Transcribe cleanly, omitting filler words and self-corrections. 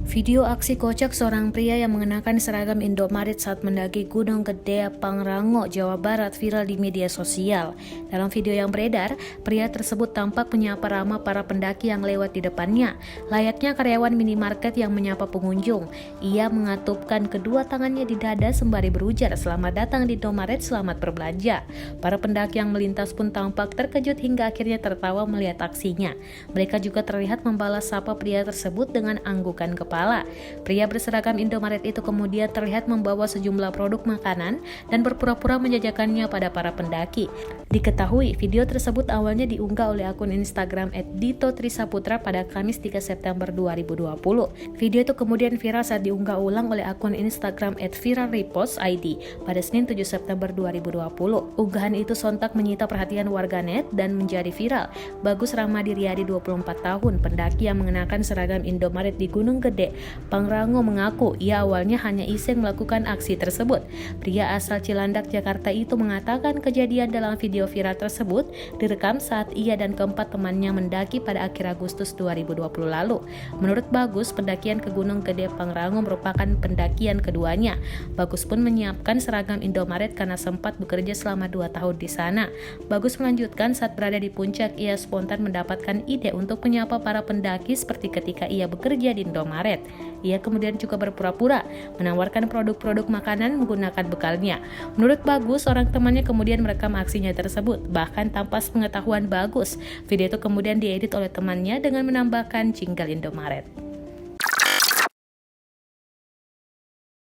Video aksi kocak seorang pria yang mengenakan seragam Indomaret saat mendaki Gunung Gede Pangrango, Jawa Barat viral di media sosial. Dalam video yang beredar, pria tersebut tampak menyapa ramah para pendaki yang lewat di depannya, layaknya karyawan minimarket yang menyapa pengunjung. Ia mengatupkan kedua tangannya di dada sembari berujar, "Selamat datang di Indomaret, selamat berbelanja." Para pendaki yang melintas pun tampak terkejut hingga akhirnya tertawa melihat aksinya. Mereka juga terlihat membalas sapa pria tersebut dengan anggukan kepala. Pria berseragam Indomaret itu kemudian terlihat membawa sejumlah produk makanan dan berpura-pura menjajakannya pada para pendaki. Diketahui, video tersebut awalnya diunggah oleh akun Instagram @dito_trisaputra pada Kamis 3 September 2020. Video itu kemudian viral saat diunggah ulang oleh akun Instagram @viralrepost_id pada Senin 7 September 2020. Unggahan itu sontak menyita perhatian warganet dan menjadi viral. Bagus Ramadi Riyadi, 24 tahun, pendaki yang mengenakan seragam Indomaret di Gunung Gede Pangrango, mengaku ia awalnya hanya iseng melakukan aksi tersebut. Pria asal Cilandak, Jakarta itu mengatakan kejadian dalam video viral tersebut direkam saat ia dan keempat temannya mendaki pada akhir Agustus 2020 lalu. Menurut Bagus, pendakian ke Gunung Gede Pangrango merupakan pendakian keduanya. Bagus pun menyiapkan seragam Indomaret karena sempat bekerja selama 2 tahun di sana. Bagus melanjutkan, saat berada di puncak, ia spontan mendapatkan ide untuk menyapa para pendaki seperti ketika ia bekerja di Indomaret. Ia kemudian juga berpura-pura menawarkan produk-produk makanan menggunakan bekalnya. Menurut Bagus, orang temannya kemudian merekam aksinya tersebut. Bahkan tanpa sepengetahuan Bagus, video itu kemudian diedit oleh temannya dengan menambahkan jingle Indomaret.